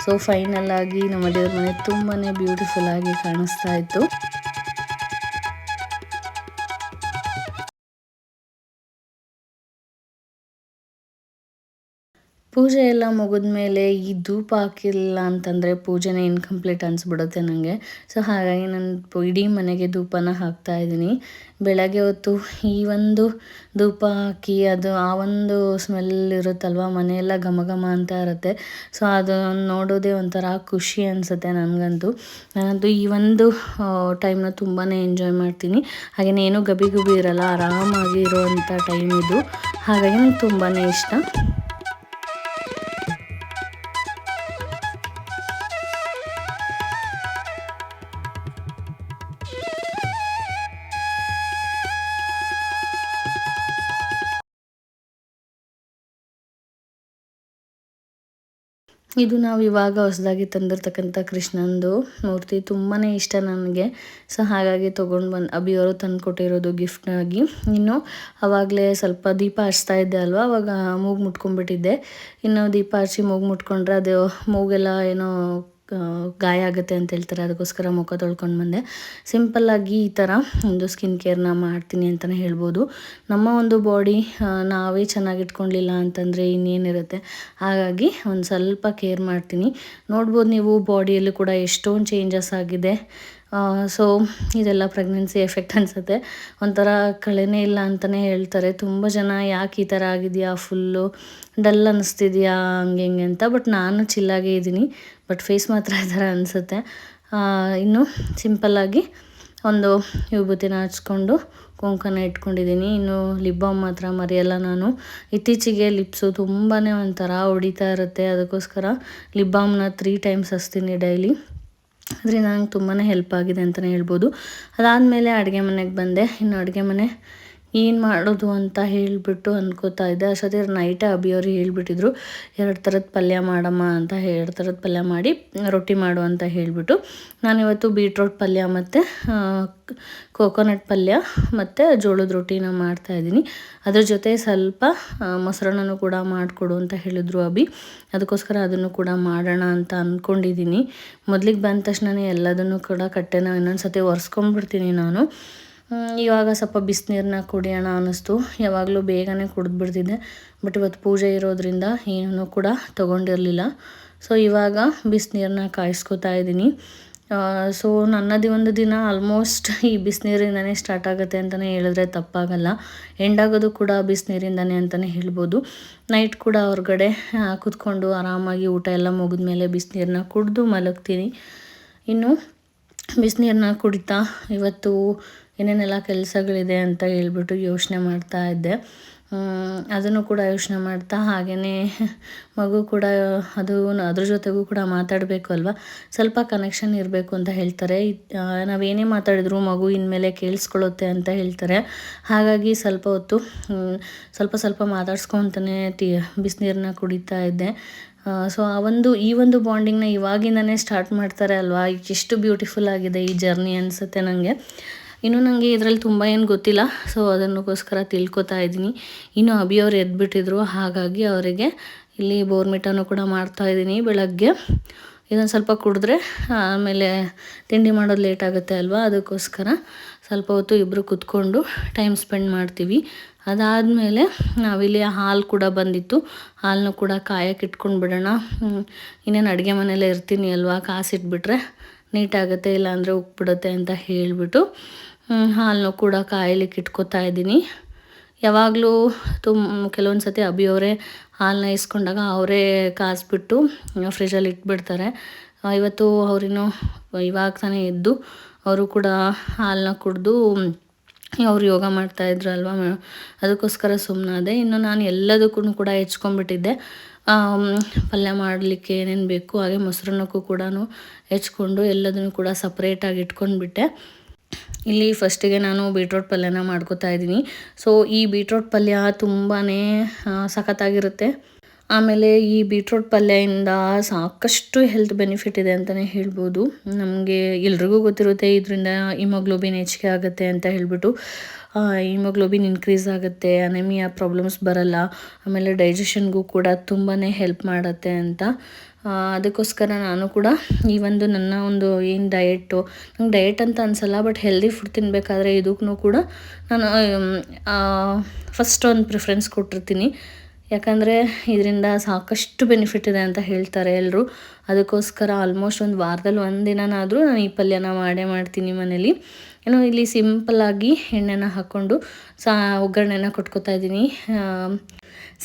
ಸೊ ಫೈನಲ್ ಆಗಿ ನಮ್ಮ ದೇವ್ರ ಮನೆ ತುಂಬಾ ಬ್ಯೂಟಿಫುಲ್ ಆಗಿ ಕಾಣಿಸ್ತಾ ಇತ್ತು. ಪೂಜೆ ಎಲ್ಲ ಮುಗಿದ್ಮೇಲೆ ಈ ಧೂಪ ಹಾಕಿಲ್ಲ ಅಂತಂದರೆ ಪೂಜೆನೇ ಇನ್ಕಂಪ್ಲೀಟ್ ಅನಿಸ್ಬಿಡುತ್ತೆ ನನಗೆ. ಸೊ ಹಾಗಾಗಿ ನಾನು ಇಡೀ ಮನೆಗೆ ಧೂಪನ ಹಾಕ್ತಾಯಿದ್ದೀನಿ. ಬೆಳಗ್ಗೆ ಹೊತ್ತು ಈ ಒಂದು ಧೂಪ ಹಾಕಿ ಅದು ಆ ಒಂದು ಸ್ಮೆಲ್ ಇರುತ್ತಲ್ವ, ಮನೆಯೆಲ್ಲ ಘಮ ಘಮ ಅಂತ ಇರುತ್ತೆ. ಸೊ ಅದು ನೋಡೋದೇ ಒಂಥರ ಖುಷಿ ಅನಿಸುತ್ತೆ ನನಗಂತೂ. ನಾನಂತೂ ಈ ಒಂದು ಟೈಮ್ನ ತುಂಬಾ ಎಂಜಾಯ್ ಮಾಡ್ತೀನಿ. ಹಾಗೆಯೇ ಏನೂ ಗಬಿ ಗುಬಿ ಇರಲ್ಲ, ಆರಾಮಾಗಿ ಇರೋವಂಥ ಟೈಮ್ ಇದು. ಹಾಗಾಗಿ ನನಗೆ ತುಂಬಾ ಇಷ್ಟ. ಇದು ನಾವು ಇವಾಗ ಹೊಸದಾಗಿ ತಂದಿರ್ತಕ್ಕಂಥ ಕೃಷ್ಣಂದು ಮೂರ್ತಿ ತುಂಬಾ ಇಷ್ಟ ನನಗೆ. ಸೊ ಹಾಗಾಗಿ ತೊಗೊಂಡು ಬಂದು ಅಭಿಯವರು ತಂದು ಕೊಟ್ಟಿರೋದು ಗಿಫ್ಟಾಗಿ. ಇನ್ನು ಆವಾಗಲೇ ಸ್ವಲ್ಪ ದೀಪ ಹಚ್ತಾ ಇದ್ದೆ ಅಲ್ವಾ, ಅವಾಗ ಮೂಗು ಮುಟ್ಕೊಂಡ್ಬಿಟ್ಟಿದ್ದೆ. ಇನ್ನು ದೀಪ ಹಚ್ಚಿ ಮೂಗು ಮುಟ್ಕೊಂಡ್ರೆ ಅದು ಮೂಗೆಲ್ಲ ಏನೋ ಗಾಯ ಆಗುತ್ತೆ ಅಂತ ಹೇಳ್ತಾರೆ, ಅದಕ್ಕೋಸ್ಕರ ಮುಖ ತೊಳ್ಕೊಂಡು ಬಂದೆ. ಸಿಂಪಲ್ಲಾಗಿ ಈ ಥರ ಒಂದು ಸ್ಕಿನ್ ಕೇರ್ನ ಮಾಡ್ತೀನಿ ಅಂತಲೇ ಹೇಳ್ಬೋದು. ನಮ್ಮ ಒಂದು ಬಾಡಿ ನಾವೇ ಚೆನ್ನಾಗಿ ಇಟ್ಕೊಳ್ಳಿಲ್ಲ ಅಂತಂದರೆ ಇನ್ನೇನಿರುತ್ತೆ. ಹಾಗಾಗಿ ಒಂದು ಸ್ವಲ್ಪ ಕೇರ್ ಮಾಡ್ತೀನಿ. ನೋಡ್ಬೋದು ನೀವು ಬಾಡಿಯಲ್ಲಿ ಕೂಡ ಎಷ್ಟೊಂದು ಚೇಂಜಸ್ ಆಗಿದೆ. ಸೊ ಇದೆಲ್ಲ ಪ್ರೆಗ್ನೆನ್ಸಿ ಎಫೆಕ್ಟ್ ಅನಿಸುತ್ತೆ. ಒಂಥರ ಕಳೆನೇ ಇಲ್ಲ ಅಂತಲೇ ಹೇಳ್ತಾರೆ ತುಂಬ ಜನ. ಯಾಕೆ ಈ ಥರ ಆಗಿದೆಯಾ, ಫುಲ್ಲು ಡಲ್ ಅನ್ನಿಸ್ತಿದೆಯಾ, ಹಂಗೆ ಹಿಂಗೆ ಅಂತ. ಬಟ್ ನಾನು ಚಿಲ್ಲಾಗೇ ಇದ್ದೀನಿ, ಬಟ್ ಫೇಸ್ ಮಾತ್ರ ಈ ಥರ ಅನಿಸುತ್ತೆ. ಇನ್ನು ಸಿಂಪಲ್ಲಾಗಿ ಒಂದು ವಿಭೂತಿನ ಹಚ್ಕೊಂಡು ಕುಂಕುಮನ ಇಟ್ಕೊಂಡಿದ್ದೀನಿ. ಇನ್ನು ಲಿಪ್ ಬಾಮ್ ಮಾತ್ರ ಮರೆಯಲ್ಲ ನಾನು. ಇತ್ತೀಚೆಗೆ ಲಿಪ್ಸು ತುಂಬಾ ಒಂಥರ ಹೊಡಿತಾ ಇರುತ್ತೆ, ಅದಕ್ಕೋಸ್ಕರ ಲಿಪ್ ಬಾಮ್ನ 3 ಟೈಮ್ಸ್ ಹಚ್ತೀನಿ ಡೈಲಿ. ಅದರಿಂದ ನಂಗೆ ತುಂಬಾ ಹೆಲ್ಪ್ ಆಗಿದೆ ಅಂತಲೇ ಹೇಳ್ಬೋದು. ಅದಾದಮೇಲೆ ಅಡುಗೆ ಮನೆಗೆ ಬಂದೆ. ಇನ್ನು ಅಡುಗೆ ಮನೆ ಏನು ಮಾಡೋದು ಅಂತ ಹೇಳಿಬಿಟ್ಟು ಅಂದ್ಕೋತಾ ಇದ್ದೆ. ಅಷ್ಟೊತ್ತಿಗೆ ನೈಟೇ ಅಭಿಯವರು ಹೇಳ್ಬಿಟ್ಟಿದ್ರು 2 ಥರದ ಪಲ್ಯ ಮಾಡಮ್ಮ ಅಂತ. 2 ಥರದ ಪಲ್ಯ ಮಾಡಿ ರೊಟ್ಟಿ ಮಾಡು ಅಂತ ಹೇಳಿಬಿಟ್ಟು ನಾನಿವತ್ತು ಬೀಟ್ರೋಟ್ ಪಲ್ಯ ಮತ್ತು ಕೋಕೋನಟ್ ಪಲ್ಯ ಮತ್ತು ಜೋಳದ ರೊಟ್ಟಿನ ಮಾಡ್ತಾಯಿದ್ದೀನಿ. ಅದ್ರ ಜೊತೆ ಸ್ವಲ್ಪ ಮೊಸರನ್ನೂ ಕೂಡ ಮಾಡಿಕೊಡು ಅಂತ ಹೇಳಿದ್ರು ಅಭಿ. ಅದಕ್ಕೋಸ್ಕರ ಅದನ್ನು ಕೂಡ ಮಾಡೋಣ ಅಂತ ಅಂದ್ಕೊಂಡಿದ್ದೀನಿ. ಮೊದಲಿಗೆ ಬಂದ ತಕ್ಷಣವೇ ಎಲ್ಲದನ್ನು ಕೂಡ ಕಟ್ಟೆನ ಇನ್ನೊಂದು ಸತಿ ಒರೆಸ್ಕೊಂಡ್ಬಿಡ್ತೀನಿ ನಾನು. ಇವಾಗ ಸ್ವಲ್ಪ ಬಿಸಿನೀರನ್ನ ಕುಡಿಯೋಣ ಅನ್ನಿಸ್ತು. ಯಾವಾಗಲೂ ಬೇಗನೆ ಕುಡಿದ್ಬಿಡ್ತಿದ್ದೆ, ಬಟ್ ಇವತ್ತು ಪೂಜೆ ಇರೋದ್ರಿಂದ ಏನೂ ಕೂಡ ತೊಗೊಂಡಿರಲಿಲ್ಲ. ಸೊ ಇವಾಗ ಬಿಸಿನೀರನ್ನ ಕಾಯಿಸ್ಕೊತಾ ಇದ್ದೀನಿ. ಸೊ ನನ್ನದು ಒಂದು ದಿನ ಆಲ್ಮೋಸ್ಟ್ ಈ ಬಿಸಿನೀರಿಂದನೇ ಸ್ಟಾರ್ಟ್ ಆಗುತ್ತೆ ಅಂತಲೇ ಹೇಳಿದ್ರೆ ತಪ್ಪಾಗಲ್ಲ. ಎಂಡಾಗೋದು ಕೂಡ ಬಿಸಿನೀರಿಂದನೇ ಅಂತಲೇ ಹೇಳ್ಬೋದು. ನೈಟ್ ಕೂಡ ಹೊರಗಡೆ ಕೂತ್ಕೊಂಡು ಆರಾಮಾಗಿ ಊಟ ಎಲ್ಲ ಮುಗಿದ್ಮೇಲೆ ಬಿಸಿನೀರನ್ನ ಕುಡಿದು ಮಲಗ್ತೀನಿ. ಇನ್ನು ಬಿಸಿನೀರನ್ನ ಕುಡಿತಾ ಇವತ್ತು ಏನೇನೆಲ್ಲ ಕೆಲಸಗಳಿದೆ ಅಂತ ಹೇಳ್ಬಿಟ್ಟು ಯೋಚನೆ ಮಾಡ್ತಾ ಇದ್ದೆ. ಅದನ್ನು ಕೂಡ ಯೋಚನೆ ಮಾಡ್ತಾ ಹಾಗೆಯೇ ಮಗು ಕೂಡ ಅದ್ರ ಜೊತೆಗೂ ಕೂಡ ಮಾತಾಡಬೇಕು ಅಲ್ವಾ, ಸ್ವಲ್ಪ ಕನೆಕ್ಷನ್ ಇರಬೇಕು ಅಂತ ಹೇಳ್ತಾರೆ. ನಾವೇನೇ ಮಾತಾಡಿದ್ರು ಮಗು ಇನ್ಮೇಲೆ ಕೇಳಿಸ್ಕೊಳ್ಳುತ್ತೆ ಅಂತ ಹೇಳ್ತಾರೆ. ಹಾಗಾಗಿ ಸ್ವಲ್ಪ ಹೊತ್ತು ಸ್ವಲ್ಪ ಮಾತಾಡ್ಸ್ಕೊತಾನೆ ಬಿಸಿನೀರನ್ನ ಕುಡಿತಾ ಇದ್ದೆ. ಸೊ ಈ ಒಂದು ಬಾಂಡಿಂಗ್ನ ಇವಾಗಿಂದನೇ ಸ್ಟಾರ್ಟ್ ಮಾಡ್ತಾರೆ ಅಲ್ವಾ, ಎಷ್ಟು ಬ್ಯೂಟಿಫುಲ್ ಆಗಿದೆ ಈ ಜರ್ನಿ ಅನಿಸುತ್ತೆ ನನಗೆ. ಇನ್ನೂ ನನಗೆ ಇದರಲ್ಲಿ ತುಂಬ ಏನು ಗೊತ್ತಿಲ್ಲ, ಸೊ ಅದಕ್ಕೋಸ್ಕರ ತಿಳ್ಕೊತಾ ಇದ್ದೀನಿ. ಇನ್ನು ಅಭಿಯವರು ಎದ್ಬಿಟ್ಟಿದ್ರು, ಹಾಗಾಗಿ ಅವರಿಗೆ ಇಲ್ಲಿ ಬೋರ್ಮಿಟಾನು ಕೂಡ ಮಾಡ್ತಾಯಿದ್ದೀನಿ ಬೆಳಗ್ಗೆ. ಇದೊಂದು ಸ್ವಲ್ಪ ಕುಡಿದ್ರೆ ಆಮೇಲೆ ತಿಂಡಿ ಮಾಡೋದು ಲೇಟ್ ಆಗುತ್ತೆ ಅಲ್ವಾ, ಅದಕ್ಕೋಸ್ಕರ ಸ್ವಲ್ಪ ಹೊತ್ತು ಇಬ್ಬರು ಕೂತ್ಕೊಂಡು ಟೈಮ್ ಸ್ಪೆಂಡ್ ಮಾಡ್ತೀವಿ. ಅದಾದಮೇಲೆ ನಾವಿಲ್ಲಿ ಹಾಲು ಕೂಡ ಬಂದಿತ್ತು, ಹಾಲನ್ನು ಕೂಡ ಕಾಯಕ್ಕೆ ಇಟ್ಕೊಂಡು ಬಿಡೋಣ. ಇನ್ನೇನು ಅಡುಗೆ ಮನೆಯಲ್ಲೇ ಇರ್ತೀನಿ ಅಲ್ವಾ, ಕಾಸಿಟ್ಬಿಟ್ರೆ ನೀಟಾಗುತ್ತೆ, ಇಲ್ಲಾಂದರೆ ಉಕ್ಬಿಡುತ್ತೆ ಅಂತ ಹೇಳಿಬಿಟ್ಟು ಹಾಲನ್ನು ಕೂಡ ಕಾಯಲಿಕ್ಕೆ ಇಟ್ಕೊತಾ ಇದ್ದೀನಿ. ಯಾವಾಗಲೂ ಕೆಲವೊಂದು ಸತಿ ಅಭಿಯವರೇ ಹಾಲನ್ನ ಇಸ್ಕೊಂಡಾಗ ಅವರೇ ಕಾಯಿಸ್ಬಿಟ್ಟು ಫ್ರಿಜ್ಜಲ್ಲಿ ಇಟ್ಬಿಡ್ತಾರೆ. ಇವತ್ತು ಅವರಿನ್ನೂ ಇವಾಗ ತಾನೇ ಎದ್ದು ಅವರು ಕೂಡ ಹಾಲನ್ನ ಕುಡಿದು ಅವ್ರು ಯೋಗ ಮಾಡ್ತಾಯಿದ್ರು ಅಲ್ವಾ, ಅದಕ್ಕೋಸ್ಕರ ಸುಮ್ಮನಾದೆ. ಇನ್ನು ನಾನು ಎಲ್ಲದಕ್ಕೂ ಕೂಡ ಹೆಚ್ಕೊಂಡ್ಬಿಟ್ಟಿದ್ದೆ. ಪಲ್ಯ ಮಾಡಲಿಕ್ಕೆ ಏನೇನು ಬೇಕು ಹಾಗೆ ಮೊಸರನ್ನಕ್ಕೂ ಕೂಡ ಹೆಚ್ಕೊಂಡು ಎಲ್ಲದನ್ನು ಕೂಡ ಸಪ್ರೇಟಾಗಿ ಇಟ್ಕೊಂಡ್ಬಿಟ್ಟೆ. ಇಲ್ಲಿ ಫಸ್ಟಿಗೆ ನಾನು ಬೀಟ್ರೋಟ್ ಪಲ್ಯನ ಮಾಡ್ಕೋತಾ ಇದ್ದೀನಿ. ಸೊ ಈ ಬೀಟ್ರೋಟ್ ಪಲ್ಯ ತುಂಬಾ ಸಖತ್ತಾಗಿರುತ್ತೆ. ಆಮೇಲೆ ಈ ಬೀಟ್ರೋಟ್ ಪಲ್ಯದಿಂದ ಸಾಕಷ್ಟು ಹೆಲ್ತ್ ಬೆನಿಫಿಟ್ ಇದೆ ಅಂತಲೇ ಹೇಳ್ಬೋದು. ನಮಗೆ ಎಲ್ರಿಗೂ ಗೊತ್ತಿರುತ್ತೆ ಇದರಿಂದ ಹಿಮೋಗ್ಲೋಬಿನ್ ಹೆಚ್ಚಿಗೆ ಆಗುತ್ತೆ ಅಂತ ಹೇಳ್ಬಿಟ್ಟು. ಹಿಮೋಗ್ಲೋಬಿನ್ ಇನ್ಕ್ರೀಸ್ ಆಗುತ್ತೆ, ಅನೆಮಿಯಾ ಪ್ರಾಬ್ಲಮ್ಸ್ ಬರಲ್ಲ, ಆಮೇಲೆ ಡೈಜೆಷನ್ಗೂ ಕೂಡ ತುಂಬಾ ಹೆಲ್ಪ್ ಮಾಡುತ್ತೆ ಅಂತ. ಅದಕ್ಕೋಸ್ಕರ ನಾನು ಕೂಡ ಈ ಒಂದು ನನ್ನ ಒಂದು ಏನು ಡಯೆಟ್ಟು, ನಂಗೆ ಡಯೆಟ್ ಅಂತ ಅನಿಸಲ್ಲ, ಬಟ್ ಹೆಲ್ದಿ ಫುಡ್ ತಿನ್ನಬೇಕಾದ್ರೆ ಇದಕ್ಕೂ ಕೂಡ ನಾನು ಫಸ್ಟ್ ಒಂದು ಪ್ರಿಫರೆನ್ಸ್ ಕೊಟ್ಟಿರ್ತೀನಿ. ಯಾಕಂದರೆ ಇದರಿಂದ ಸಾಕಷ್ಟು ಬೆನಿಫಿಟ್ ಇದೆ ಅಂತ ಹೇಳ್ತಾರೆ ಎಲ್ಲರೂ. ಅದಕ್ಕೋಸ್ಕರ ಆಲ್ಮೋಸ್ಟ್ ಒಂದು ವಾರದಲ್ಲಿ ಒಂದು ದಿನನಾದರೂ ನಾನು ಈ ಪಲ್ಯನ ಮಾಡ್ತೀನಿ ಮನೇಲಿ. ಏನೋ ಇಲ್ಲಿ ಸಿಂಪಲ್ಲಾಗಿ ಎಣ್ಣೆನ ಹಾಕ್ಕೊಂಡು ಒಗ್ಗರಣೆನ ಕೊಟ್ಕೋತಾ ಇದ್ದೀನಿ.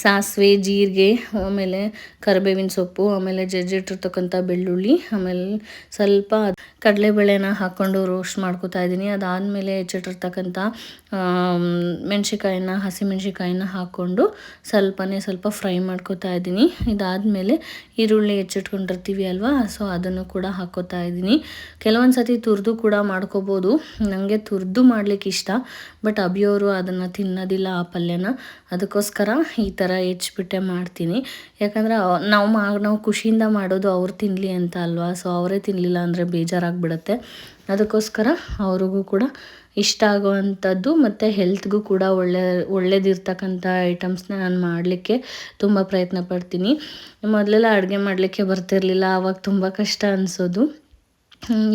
ಸಾಸಿವೆ, ಜೀರಿಗೆ, ಆಮೇಲೆ ಕರಿಬೇವಿನ ಸೊಪ್ಪು, ಆಮೇಲೆ ಜಜ್ಜಿಟ್ಟಿರ್ತಕ್ಕಂಥ ಬೆಳ್ಳುಳ್ಳಿ, ಆಮೇಲೆ ಸ್ವಲ್ಪ ಕಡಲೆಬೇಳೆನ ಹಾಕ್ಕೊಂಡು ರೋಸ್ಟ್ ಮಾಡ್ಕೋತಾ ಇದ್ದೀನಿ. ಅದಾದಮೇಲೆ ಹೆಚ್ಚಿಟ್ಟಿರ್ತಕ್ಕಂಥ ಮೆಣಸಿಕಾಯಿನ, ಹಸಿಮೆಣ್ಸಿಕಾಯಿನ ಹಾಕ್ಕೊಂಡು ಸ್ವಲ್ಪ ಫ್ರೈ ಮಾಡ್ಕೋತಾ ಇದ್ದೀನಿ. ಇದಾದಮೇಲೆ ಈರುಳ್ಳಿ ಹೆಚ್ಚಿಟ್ಕೊಂಡಿರ್ತೀವಿ ಅಲ್ವಾ, ಸೊ ಅದನ್ನು ಕೂಡ ಹಾಕ್ಕೋತಾ ಇದ್ದೀನಿ. ಕೆಲವೊಂದು ಸತಿ ತುರಿದು ಕೂಡ ಮಾಡ್ಕೋಬೋದು. ನನಗೆ ತುರಿದು ಮಾಡಲಿಕ್ಕೆ ಇಷ್ಟ, ಬಟ್ ಅಭಿಯವರು ಅದನ್ನು ತಿನ್ನೋದಿಲ್ಲ ಆ ಪಲ್ಯನ. ಅದಕ್ಕೋಸ್ಕರ ಈ ಥರ ಹೆಚ್ಚಿಬಿಟ್ಟೆ ಮಾಡ್ತೀನಿ. ಯಾಕಂದರೆ ನಾವು ಖುಷಿಯಿಂದ ಮಾಡೋದು ಅವ್ರು ತಿನ್ನಲಿ ಅಂತ ಅಲ್ವಾ. ಸೊ ಅವರೇ ತಿನ್ನಲಿಲ್ಲ ಅಂದರೆ ಬೇಜಾರಾಗಿಬಿಡುತ್ತೆ. ಅದಕ್ಕೋಸ್ಕರ ಅವ್ರಿಗೂ ಕೂಡ ಇಷ್ಟ ಆಗೋವಂಥದ್ದು ಮತ್ತು ಹೆಲ್ತ್ಗೂ ಕೂಡ ಒಳ್ಳೇದಿರ್ತಕ್ಕಂಥ ಐಟಮ್ಸ್ನ ನಾನು ಮಾಡಲಿಕ್ಕೆ ತುಂಬ ಪ್ರಯತ್ನ ಪಡ್ತೀನಿ. ಮೊದಲೆಲ್ಲ ಅಡುಗೆ ಮಾಡಲಿಕ್ಕೆ ಬರ್ತಿರಲಿಲ್ಲ, ಆವಾಗ ತುಂಬ ಕಷ್ಟ ಅನಿಸೋದು.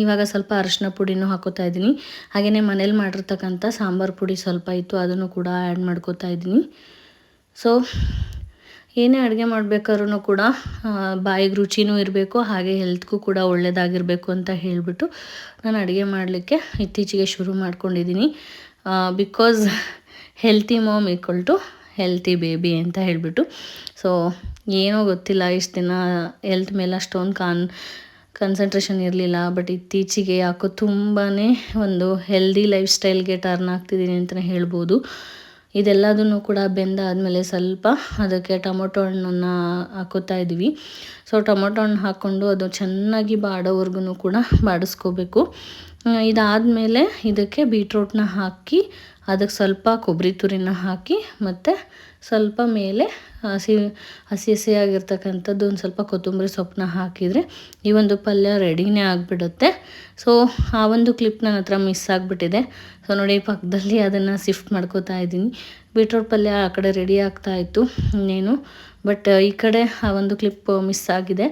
ಇವಾಗ ಸ್ವಲ್ಪ ಅರಿಶಿನ ಪುಡಿನೂ ಹಾಕೋತಾ ಇದ್ದೀನಿ. ಹಾಗೆಯೇ ಮನೇಲಿ ಮಾಡಿರ್ತಕ್ಕಂಥ ಸಾಂಬಾರು ಪುಡಿ ಸ್ವಲ್ಪ ಇತ್ತು, ಅದನ್ನು ಕೂಡ ಆ್ಯಡ್ ಮಾಡ್ಕೋತಾ ಇದ್ದೀನಿ. ಸೊ ಏನೇ ಅಡುಗೆ ಮಾಡಬೇಕಾದ್ರೂ ಕೂಡ ಬಾಯಿಗೆ ರುಚಿನೂ ಇರಬೇಕು, ಹಾಗೆ ಹೆಲ್ತ್ಗೂ ಕೂಡ ಒಳ್ಳೆಯದಾಗಿರಬೇಕು ಅಂತ ಹೇಳಿಬಿಟ್ಟು ನಾನು ಅಡುಗೆ ಮಾಡಲಿಕ್ಕೆ ಇತ್ತೀಚೆಗೆ ಶುರು ಮಾಡ್ಕೊಂಡಿದ್ದೀನಿ. Because healthy mom equal to healthy baby ಅಂತ ಹೇಳಿಬಿಟ್ಟು. ಸೊ ಏನೋ ಗೊತ್ತಿಲ್ಲ, ಇಷ್ಟು ದಿನ ಹೆಲ್ತ್ ಮೇಲೆ ಅಷ್ಟೊಂದು ಕನ್ಸಂಟ್ರೇಷನ್ ಇರಲಿಲ್ಲ. ಬಟ್ ಇತ್ತೀಚೆಗೆ ಯಾಕೋ ತುಂಬಾ ಒಂದು ಹೆಲ್ದಿ ಲೈಫ್ ಸ್ಟೈಲ್ಗೆ ಟರ್ನ್ ಆಗ್ತಿದ್ದೀನಿ ಅಂತಲೇ ಹೇಳ್ಬೋದು. ಇದೆಲ್ಲದನ್ನು ಕೂಡ ಬೆಂದಾದಮೇಲೆ ಸ್ವಲ್ಪ ಅದಕ್ಕೆ ಟೊಮೊಟೊ ಹಣ್ಣನ್ನು ಹಾಕೋತಾ ಇದ್ದೀವಿ. ಸೊ ಟೊಮೊಟೊ ಹಣ್ಣು ಹಾಕ್ಕೊಂಡು ಅದು ಚೆನ್ನಾಗಿ ಬಾಡೋವರೆಗೂ ಕೂಡ ಬಾಡಿಸ್ಕೋಬೇಕು. ಇದಾದಮೇಲೆ ಇದಕ್ಕೆ ಬೀಟ್ರೂಟ್ನ ಹಾಕಿ ಅದಕ್ಕೆ ಸ್ವಲ್ಪ ಕೊಬ್ಬರಿ ತುರಿನ ಹಾಕಿ ಮತ್ತು ಸ್ವಲ್ಪ ಮೇಲೆ ಹಸಿ ಹಸಿಯಾಗಿರ್ತಕ್ಕಂಥದ್ದು ಒಂದು ಸ್ವಲ್ಪ ಕೊತ್ತಂಬರಿ ಸೊಪ್ಪನ್ನ ಹಾಕಿದರೆ ಈ ಒಂದು ಪಲ್ಯ ರೆಡಿನೇ ಆಗಿಬಿಡುತ್ತೆ. ಸೊ ಆ ಒಂದು ಕ್ಲಿಪ್ ನನ್ನ ಹತ್ರ ಮಿಸ್ ಆಗಿಬಿಟ್ಟಿದೆ. ಸೊ ನೋಡಿ, ಪಕ್ಕದಲ್ಲಿ ಅದನ್ನು ಶಿಫ್ಟ್ ಮಾಡ್ಕೋತಾ ಇದ್ದೀನಿ. ಬೀಟ್ರೂಟ್ ಪಲ್ಯ ಆ ಕಡೆ ರೆಡಿ ಆಗ್ತಾಯಿತ್ತು ಇನ್ನೇನು, ಬಟ್ ಈ ಕಡೆ ಆ ಒಂದು ಕ್ಲಿಪ್ ಮಿಸ್ ಆಗಿದೆ.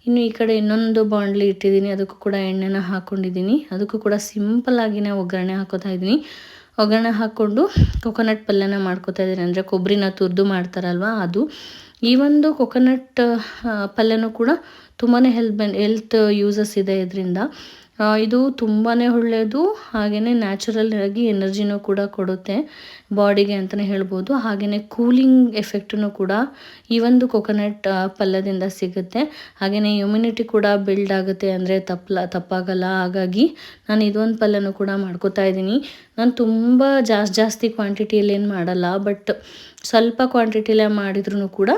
ಇನ್ನು ಈ ಕಡೆ ಇನ್ನೊಂದು ಬಾಣಲಿ ಇಟ್ಟಿದ್ದೀನಿ, ಅದಕ್ಕೂ ಕೂಡ ಎಣ್ಣೆನ ಹಾಕ್ಕೊಂಡಿದ್ದೀನಿ. ಅದಕ್ಕೂ ಕೂಡ ಸಿಂಪಲ್ಲಾಗಿನೇ ಒಗ್ಗರಣೆ ಹಾಕೋತಾ ಇದ್ದೀನಿ. ಒಗ್ಗರಣೆ ಹಾಕ್ಕೊಂಡು ಕೊಕೊನಟ್ ಪಲ್ಯನ ಮಾಡ್ಕೋತಾ ಇದ್ದೀನಿ, ಅಂದರೆ ಕೊಬ್ಬರಿನ ತುರಿದು ಮಾಡ್ತಾರಲ್ವ ಅದು. ಈ ಒಂದು ಕೊಕೊನಟ್ ಪಲ್ಯನೂ ಕೂಡ ತುಂಬಾ ಹೆಲ್ತ್ ಯೂಸಸ್ ಇದೆ ಇದರಿಂದ. ಇದು ತುಂಬಾ ಒಳ್ಳೆಯದು, ಹಾಗೆಯೇ ನ್ಯಾಚುರಲ್ ಆಗಿ ಎನರ್ಜಿನೂ ಕೂಡ ಕೊಡುತ್ತೆ ಬಾಡಿಗೆ ಅಂತಲೇ ಹೇಳ್ಬೋದು. ಹಾಗೆಯೇ ಕೂಲಿಂಗ್ ಎಫೆಕ್ಟೂ ಕೂಡ ಈ ಒಂದು ಕೊಕೊನಟ್ ಪಲ್ಯದಿಂದ ಸಿಗುತ್ತೆ. ಹಾಗೆಯೇ ಇಮ್ಯುನಿಟಿ ಕೂಡ ಬಿಲ್ಡ್ ಆಗುತ್ತೆ, ಅಂದರೆ ತಪ್ಪಾಗಲ್ಲ. ಹಾಗಾಗಿ ನಾನು ಇದೊಂದು ಪಲ್ಯನೂ ಕೂಡ ಮಾಡ್ಕೋತಾ ಇದ್ದೀನಿ. ನಾನು ತುಂಬ ಜಾಸ್ತಿ ಕ್ವಾಂಟಿಟಿಯಲ್ಲಿ ಏನು ಮಾಡಲ್ಲ, ಬಟ್ ಸ್ವಲ್ಪ ಕ್ವಾಂಟಿಟಿಲೇ ಮಾಡಿದ್ರೂ ಕೂಡ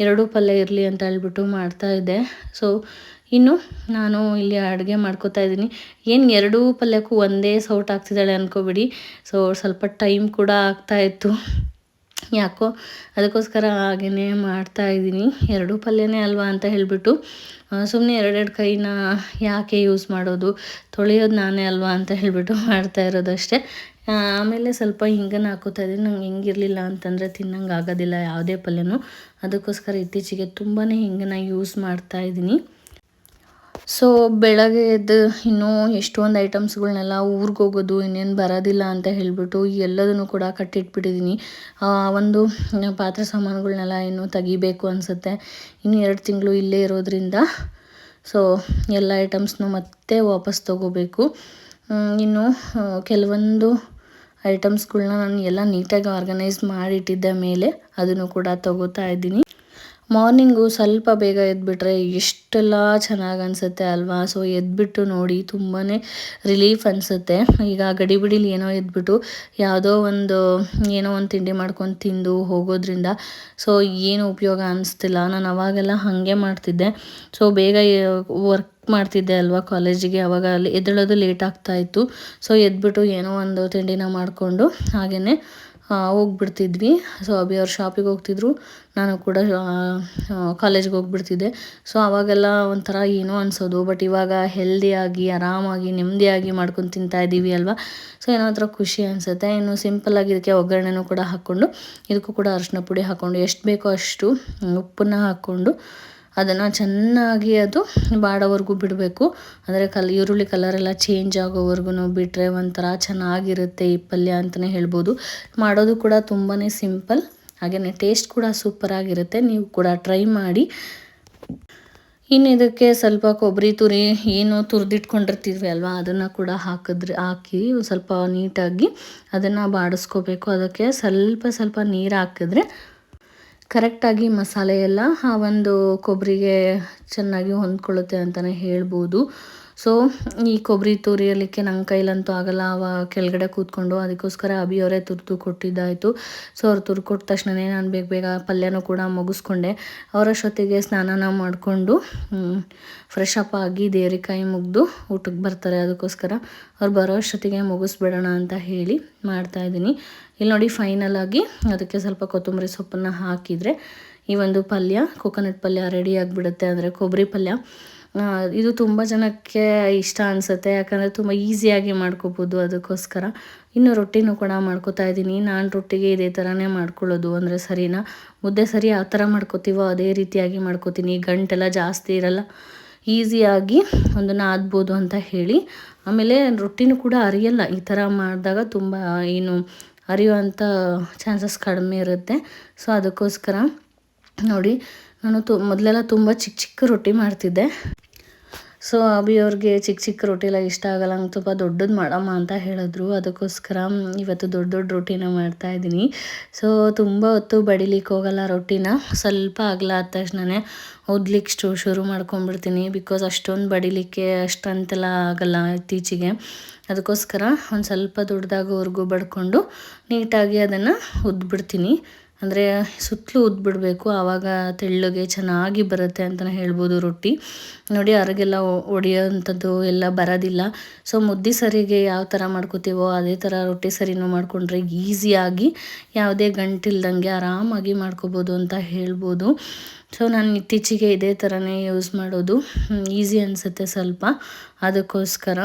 ಎರಡೂ ಪಲ್ಯ ಇರಲಿ ಅಂತ ಹೇಳ್ಬಿಟ್ಟು ಮಾಡ್ತಾಯಿದ್ದೆ. ಸೊ ಇನ್ನು ನಾನು ಇಲ್ಲಿ ಅಡುಗೆ ಮಾಡ್ಕೋತಾ ಇದ್ದೀನಿ. ಏನು ಎರಡೂ ಪಲ್ಯಕ್ಕೂ ಒಂದೇ ಸೌಟ್ ಆಗ್ತಿದ್ದಾಳೆ ಅಂದ್ಕೋಬಿಡಿ. ಸೊ ಸ್ವಲ್ಪ ಟೈಮ್ ಕೂಡ ಆಗ್ತಾಯಿತ್ತು ಯಾಕೋ, ಅದಕ್ಕೋಸ್ಕರ ಹಾಗೆಯೇ ಮಾಡ್ತಾಯಿದ್ದೀನಿ. ಎರಡೂ ಪಲ್ಯನೇ ಅಲ್ವಾ ಅಂತ ಹೇಳಿಬಿಟ್ಟು ಸುಮ್ಮನೆ ಎರಡೆರಡು ಕೈನ ಯಾಕೆ ಯೂಸ್ ಮಾಡೋದು, ತೊಳೆಯೋದು ನಾನೇ ಅಲ್ವಾ ಅಂತ ಹೇಳಿಬಿಟ್ಟು ಮಾಡ್ತಾ ಇರೋದಷ್ಟೇ. ಆಮೇಲೆ ಸ್ವಲ್ಪ ಹಿಂಗನ್ನು ಹಾಕೋತಾ ಇದ್ದೀನಿ. ನಂಗೆ ಹಿಂಗಿರಲಿಲ್ಲ ಅಂತಂದರೆ ತಿನ್ನಂಗೆ ಆಗೋದಿಲ್ಲ ಯಾವುದೇ ಪಲ್ಯನೂ. ಅದಕ್ಕೋಸ್ಕರ ಇತ್ತೀಚೆಗೆ ತುಂಬಾ ಹಿಂಗನ್ನು ಯೂಸ್ ಮಾಡ್ತಾಯಿದ್ದೀನಿ. ಸೊ ಬೆಳಗ್ಗೆ ಎದ್ದು ಇನ್ನೂ ಎಷ್ಟೊಂದು ಐಟಮ್ಸ್ಗಳ್ನೆಲ್ಲ ಊರಿಗೆ ಹೋಗೋದು ಇನ್ನೇನು ಬರೋದಿಲ್ಲ ಅಂತ ಹೇಳಿಬಿಟ್ಟು ಎಲ್ಲದನ್ನು ಕೂಡ ಕಟ್ಟಿಟ್ಬಿಟ್ಟಿದ್ದೀನಿ. ಒಂದು ಪಾತ್ರೆ ಸಾಮಾನುಗಳ್ನೆಲ್ಲ ಇನ್ನೂ ತೆಗಿಬೇಕು ಅನಿಸುತ್ತೆ. ಇನ್ನು 2 ತಿಂಗಳು ಇಲ್ಲೇ ಇರೋದ್ರಿಂದ ಸೊ ಎಲ್ಲ ಐಟಮ್ಸ್ನೂ ಮತ್ತೆ ವಾಪಸ್ ತೊಗೋಬೇಕು. ಇನ್ನು ಕೆಲವೊಂದು ಐಟಮ್ಸ್ಗಳ್ನ ನಾನು ಎಲ್ಲ ನೀಟಾಗಿ ಆರ್ಗನೈಸ್ ಮಾಡಿಟ್ಟಿದ್ದ ಮೇಲೆ ಅದನ್ನು ಕೂಡ ತೊಗೋತಾ ಇದ್ದೀನಿ. ಮಾರ್ನಿಂಗು ಸ್ವಲ್ಪ ಬೇಗ ಎದ್ಬಿಟ್ರೆ ಎಷ್ಟೆಲ್ಲ ಚೆನ್ನಾಗಿ ಅನಿಸುತ್ತೆ ಅಲ್ವಾ. ಸೊ ಎದ್ಬಿಟ್ಟು ನೋಡಿ ತುಂಬಾ ರಿಲೀಫ್ ಅನಿಸುತ್ತೆ. ಈಗ ಗಡಿಬಿಡಿಲಿ ಎದ್ಬಿಟ್ಟು ಏನೋ ಒಂದು ತಿಂಡಿ ಮಾಡ್ಕೊಂಡು ತಿಂದು ಹೋಗೋದ್ರಿಂದ ಸೊ ಏನು ಉಪಯೋಗ ಅನಿಸ್ತಿಲ್ಲ. ನಾನು ಅವಾಗೆಲ್ಲ ಹಾಗೆ ಮಾಡ್ತಿದ್ದೆ. ಸೊ ಬೇಗ ವರ್ಕ್ ಮಾಡ್ತಿದ್ದೆ ಅಲ್ವಾ ಕಾಲೇಜಿಗೆ, ಅವಾಗ ಅಲ್ಲಿ ಎದ್ದೇಳೋದು ಲೇಟ್ ಆಗ್ತಾಯಿತ್ತು. ಸೊ ಎದ್ಬಿಟ್ಟು ಏನೋ ಒಂದು ತಿಂಡಿನ ಮಾಡಿಕೊಂಡು ಹಾಗೆಯೇ ಹೋಗ್ಬಿಡ್ತಿದ್ವಿ. ಸೊ ಅಭಿಯವ್ರು ಶಾಪಿಗೆ ಹೋಗ್ತಿದ್ರು, ನಾನು ಕೂಡ ಕಾಲೇಜ್ಗೆ ಹೋಗ್ಬಿಡ್ತಿದ್ದೆ. ಸೊ ಅವಾಗೆಲ್ಲ ಒಂಥರ ಏನೋ ಅನಿಸೋದು. ಬಟ್ ಇವಾಗ ಹೆಲ್ದಿಯಾಗಿ ಆರಾಮಾಗಿ ನೆಮ್ಮದಿಯಾಗಿ ಮಾಡ್ಕೊಂಡು ತಿಂತಾಯಿದ್ದೀವಿ ಅಲ್ವಾ. ಸೊ ಏನೋ ಒಂಥರ ಖುಷಿ ಅನಿಸುತ್ತೆ. ಇನ್ನು ಸಿಂಪಲ್ಲಾಗಿ ಇದಕ್ಕೆ ಒಗ್ಗರಣೆನೂ ಕೂಡ ಹಾಕ್ಕೊಂಡು ಇದಕ್ಕೂ ಕೂಡ ಅರಿಶಿನ ಪುಡಿ ಹಾಕ್ಕೊಂಡು ಎಷ್ಟು ಬೇಕೋ ಅಷ್ಟು ಉಪ್ಪನ್ನು ಹಾಕ್ಕೊಂಡು ಅದನ್ನು ಚೆನ್ನಾಗಿ ಅದು ಬಾಡೋವರೆಗೂ ಬಿಡಬೇಕು. ಅಂದರೆ ಈರುಳ್ಳಿ ಕಲರೆಲ್ಲ ಚೇಂಜ್ ಆಗೋವರೆಗೂ ಬಿಟ್ಟರೆ ಒಂಥರ ಚೆನ್ನಾಗಿರುತ್ತೆ ಈ ಪಲ್ಯ ಅಂತಲೇ ಹೇಳ್ಬೋದು. ಮಾಡೋದು ಕೂಡ ತುಂಬಾ ಸಿಂಪಲ್, ಹಾಗೆಯೇ ಟೇಸ್ಟ್ ಕೂಡ ಸೂಪರಾಗಿರುತ್ತೆ. ನೀವು ಕೂಡ ಟ್ರೈ ಮಾಡಿ. ಇನ್ನು ಇದಕ್ಕೆ ಸ್ವಲ್ಪ ಕೊಬ್ಬರಿ ತುರಿ ಏನು ತುರಿದಿಟ್ಕೊಂಡಿರ್ತೀವಿ ಅಲ್ವಾ, ಅದನ್ನು ಕೂಡ ಹಾಕಿ ಸ್ವಲ್ಪ ನೀಟಾಗಿ ಅದನ್ನು ಬಾಡಿಸ್ಕೋಬೇಕು. ಅದಕ್ಕೆ ಸ್ವಲ್ಪ ನೀರು ಹಾಕಿದ್ರೆ ಕರೆಕ್ಟಾಗಿ ಮಸಾಲೆ ಎಲ್ಲ ಆ ಒಂದು ಕೊಬ್ಬರಿಗೆ ಚೆನ್ನಾಗಿ ಹೊಂದ್ಕೊಳ್ಳುತ್ತೆ ಅಂತಲೇ ಹೇಳ್ಬೋದು. ಸೊ ಈ ಕೊಬ್ಬರಿ ತುರಿಯಲಿಕ್ಕೆ ನನ್ನ ಕೈಲಂತೂ ಆಗಲ್ಲ, ಕೆಳಗಡೆ ಕೂತ್ಕೊಂಡು. ಅದಕ್ಕೋಸ್ಕರ ಅಭಿಯವರೇ ತುರಿದು ಕೊಟ್ಟಿದ್ದಾಯಿತು. ಸೊ ಅವ್ರು ತುರ್ದು ಕೊಟ್ಟ ತಕ್ಷಣವೇ ನಾನು ಬೇಗ ಬೇಗ ಪಲ್ಯನೂ ಕೂಡ ಮುಗಿಸ್ಕೊಂಡೆ. ಅವರಷ್ಟೊತ್ತಿಗೆ ಸ್ನಾನ ಮಾಡಿಕೊಂಡು ಫ್ರೆಶ್ ಅಪ್ ಆಗಿ ದೇವ್ರಿಗೆ ಕೈ ಮುಗಿದು ಊಟಕ್ಕೆ ಬರ್ತಾರೆ. ಅದಕ್ಕೋಸ್ಕರ ಅವ್ರು ಬರೋ ಅಷ್ಟೊತ್ತಿಗೆ ಮುಗಿಸ್ಬಿಡೋಣ ಅಂತ ಹೇಳಿ ಮಾಡ್ತಾಯಿದ್ದೀನಿ. ಇಲ್ಲಿ ನೋಡಿ ಫೈನಲ್ ಆಗಿ ಅದಕ್ಕೆ ಸ್ವಲ್ಪ ಕೊತ್ತಂಬರಿ ಸೊಪ್ಪನ್ನು ಹಾಕಿದರೆ ಈ ಒಂದು ಪಲ್ಯ, ಕೋಕೋನಟ್ ಪಲ್ಯ ರೆಡಿ ಆಗಿಬಿಡುತ್ತೆ. ಅಂದರೆ ಕೊಬ್ಬರಿ ಪಲ್ಯ. ಇದು ತುಂಬ ಜನಕ್ಕೆ ಇಷ್ಟ ಅನಿಸುತ್ತೆ, ಯಾಕಂದರೆ ತುಂಬ ಈಸಿಯಾಗಿ ಮಾಡ್ಕೋಬೋದು. ಅದಕ್ಕೋಸ್ಕರ ಇನ್ನು ರೊಟ್ಟಿನೂ ಕೂಡ ಮಾಡ್ಕೋತಾ ಇದ್ದೀನಿ. ನಾನು ರೊಟ್ಟಿಗೆ ಇದೇ ಥರನೇ ಮಾಡ್ಕೊಳ್ಳೋದು. ಅಂದರೆ ಸರಿನಾ, ಮುದ್ದೆ ಸರಿ ಆ ಥರ ಮಾಡ್ಕೋತೀವೋ ಅದೇ ರೀತಿಯಾಗಿ ಮಾಡ್ಕೋತೀನಿ. ಗಂಟೆಲ್ಲ ಜಾಸ್ತಿ ಇರಲ್ಲ, ಈಸಿಯಾಗಿ ಒಂದು ನಾದ್ಬೋದು ಅಂತ ಹೇಳಿ. ಆಮೇಲೆ ರೊಟ್ಟಿನೂ ಕೂಡ ಅರಿಯಲ್ಲ. ಈ ಥರ ಮಾಡಿದಾಗ ತುಂಬ ಅರಿಯುವಂಥ ಚಾನ್ಸಸ್ ಕಡಿಮೆ ಇರುತ್ತೆ. ಸೊ ಅದಕ್ಕೋಸ್ಕರ ನೋಡಿ, ನಾನು ಮೊದಲೆಲ್ಲ ತುಂಬ ಚಿಕ್ಕ ಚಿಕ್ಕ ರೊಟ್ಟಿ ಮಾಡ್ತಿದ್ದೆ. ಸೊ ಅಭಿಯವ್ರಿಗೆ ಚಿಕ್ಕ ಚಿಕ್ಕ ರೊಟ್ಟಿ ಎಲ್ಲ ಇಷ್ಟ ಆಗಲ್ಲ, ಹಂಗೆ ತುಂಬ ದೊಡ್ಡದು ಮಾಡಮ್ಮ ಅಂತ ಹೇಳಿದ್ರು. ಅದಕ್ಕೋಸ್ಕರ ಇವತ್ತು ದೊಡ್ಡ ದೊಡ್ಡ ರೊಟ್ಟಿನ ಮಾಡ್ತಾಯಿದ್ದೀನಿ. ಸೊ ತುಂಬ ಹೊತ್ತು ಬಡಿಲಿಕ್ಕೆ ಹೋಗಲ್ಲ ರೊಟ್ಟಿನ. ಸ್ವಲ್ಪ ಅಗಲ ಆದ ತಕ್ಷಣವೇ ಉದ್ಲಿಕ್ಕೆ ಶುರು ಮಾಡ್ಕೊಂಡ್ಬಿಡ್ತೀನಿ. ಬಿಕಾಸ್ ಅಷ್ಟೊಂದು ಬಡಿಲಿಕ್ಕೆ ಅಷ್ಟಂತೆಲ್ಲ ಆಗಲ್ಲ ಇತ್ತೀಚೆಗೆ. ಅದಕ್ಕೋಸ್ಕರ ಒಂದು ಸ್ವಲ್ಪ ದೊಡ್ಡದಾಗೋವರೆಗೂ ಬಡ್ಕೊಂಡು ನೀಟಾಗಿ ಅದನ್ನು ಉದ್ಬಿಡ್ತೀನಿ. ಅಂದರೆ ಸುತ್ತಲೂ ಉದ್ಬಿಡಬೇಕು, ಆವಾಗ ತೆಳ್ಳಗೆ ಚೆನ್ನಾಗಿ ಬರುತ್ತೆ ಅಂತಲೇ ಹೇಳ್ಬೋದು ರೊಟ್ಟಿ. ನೋಡಿ ಅರಗೆಲ್ಲ ಒಡೆಯೋವಂಥದ್ದು ಎಲ್ಲ ಬರೋದಿಲ್ಲ. ಸೊ ಮುದ್ದೆ ಸರಿಗೆ ಯಾವ ಥರ ಮಾಡ್ಕೋತೀವೋ ಅದೇ ಥರ ರೊಟ್ಟಿ ಸರಿನೂ ಮಾಡಿಕೊಂಡ್ರೆ ಈಸಿಯಾಗಿ ಯಾವುದೇ ಗಂಟಿಲ್ದಂಗೆ ಆರಾಮಾಗಿ ಮಾಡ್ಕೋಬೋದು ಅಂತ ಹೇಳ್ಬೋದು. ಸೊ ನಾನು ಇತ್ತೀಚೆಗೆ ಇದೇ ಥರನೇ ಯೂಸ್ ಮಾಡೋದು, ಈಸಿ ಅನಿಸುತ್ತೆ ಸ್ವಲ್ಪ. ಅದಕ್ಕೋಸ್ಕರ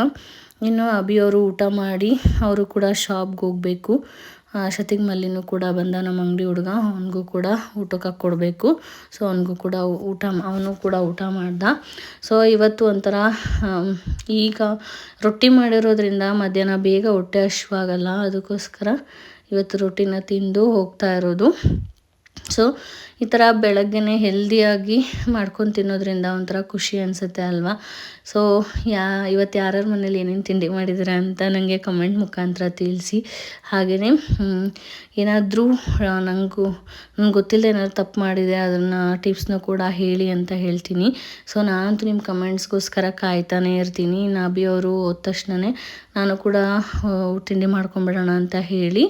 ಇನ್ನು ಅಭಿಯವರು ಊಟ ಮಾಡಿ ಅವರು ಕೂಡ ಶಾಪ್ಗೆ ಹೋಗಬೇಕು. ಅಷ್ಟೊತ್ತಿಗೆ ಮಲ್ಲಿನೂ ಕೂಡ ಬಂದ, ನಮ್ಮ ಅಂಗಡಿ ಹುಡುಗ. ಅವನಿಗೂ ಕೂಡ ಊಟಕ್ಕೆ ಕೊಡಬೇಕು. ಸೊ ಅವನಿಗೂ ಕೂಡ ಅವನು ಕೂಡ ಊಟ ಮಾಡ್ದ. ಸೊ ಇವತ್ತು ಒಂಥರ ಈಗ ರೊಟ್ಟಿ ಮಾಡಿರೋದ್ರಿಂದ ಮಧ್ಯಾಹ್ನ ಬೇಗ ಹೊಟ್ಟೆ ಹಶ್ವಾಗಲ್ಲ. ಅದಕ್ಕೋಸ್ಕರ ಇವತ್ತು ರೊಟ್ಟಿನ ತಿಂದು ಹೋಗ್ತಾ ಇರೋದು. ಸೊ ಈ ಥರ ಬೆಳಗ್ಗೆನೇ ಹೆಲ್ದಿಯಾಗಿ ಮಾಡ್ಕೊಂಡು ತಿನ್ನೋದ್ರಿಂದ ಒಂಥರ ಖುಷಿ ಅನಿಸುತ್ತೆ ಅಲ್ವಾ. ಸೊ ಇವತ್ತು ಯಾರ್ಯಾರ ಮನೇಲಿ ಏನೇನು ತಿಂಡಿ ಮಾಡಿದ್ದೀರಾ ಅಂತ ನನಗೆ ಕಮೆಂಟ್ ಮುಖಾಂತರ ತಿಳಿಸಿ. ಹಾಗೆಯೇ ಏನಾದರೂ ನನಗೆ ಗೊತ್ತಿಲ್ಲದೆ ಏನಾದ್ರು ತಪ್ಪು ಮಾಡಿದೆ ಅದನ್ನು ಟಿಪ್ಸ್ನೂ ಕೂಡ ಹೇಳಿ ಅಂತ ಹೇಳ್ತೀನಿ. ಸೊ ನಾನಂತೂ ನಿಮ್ಮ ಕಮೆಂಟ್ಸ್ಗೋಸ್ಕರ ಕಾಯ್ತಾನೆ ಇರ್ತೀನಿ. ನಾಭಿಯವರು ಹೋದ ತಕ್ಷಣವೇ ನಾನು ಕೂಡ ತಿಂಡಿ ಮಾಡ್ಕೊಂಬಿಡೋಣ ಅಂತ ಹೇಳಿ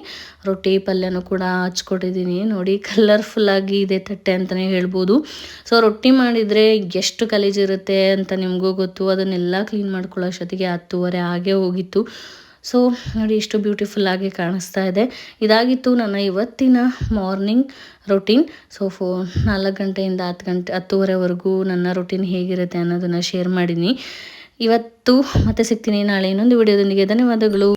ರೊಟ್ಟಿ ಪಲ್ಯನೂ ಕೂಡ ಹಚ್ಕೊಟ್ಟಿದ್ದೀನಿ. ನೋಡಿ ಕಲರ್ಫುಲ್ಲಾಗಿ ಇದೆ ತಟ್ಟೆ ಅಂತಲೇ ಹೇಳ್ಬೋದು. ಸೊ ರೊಟ್ಟಿ ಮಾಡಿದರೆ ಎಷ್ಟು ಗಲೀಜಿರುತ್ತೆ ಅಂತ ನಿಮಗೂ ಗೊತ್ತು. ಅದನ್ನೆಲ್ಲ ಕ್ಲೀನ್ ಮಾಡ್ಕೊಳ್ಳೋ ಅಷ್ಟೊತ್ತಿಗೆ 10:30 ಆಗೇ ಹೋಗಿತ್ತು. ಸೊ ನೋಡಿ ಎಷ್ಟು ಬ್ಯೂಟಿಫುಲ್ಲಾಗಿ ಕಾಣಿಸ್ತಾ ಇದೆ. ಇದಾಗಿತ್ತು ನನ್ನ ಇವತ್ತಿನ ಮಾರ್ನಿಂಗ್ ರೊಟೀನ್. ಸೊ 4 ಗಂಟೆಯಿಂದ 10:30ವರೆಗೂ ನನ್ನ ರೊಟೀನ್ ಹೇಗಿರುತ್ತೆ ಅನ್ನೋದನ್ನು ಶೇರ್ ಮಾಡಿದ್ದೀನಿ ಇವತ್ತು. ಮತ್ತೆ ಸಿಗ್ತೀನಿ ನಾಳೆ ಇನ್ನೊಂದು ವಿಡಿಯೋದೊಂದಿಗೆ. ಧನ್ಯವಾದಗಳು.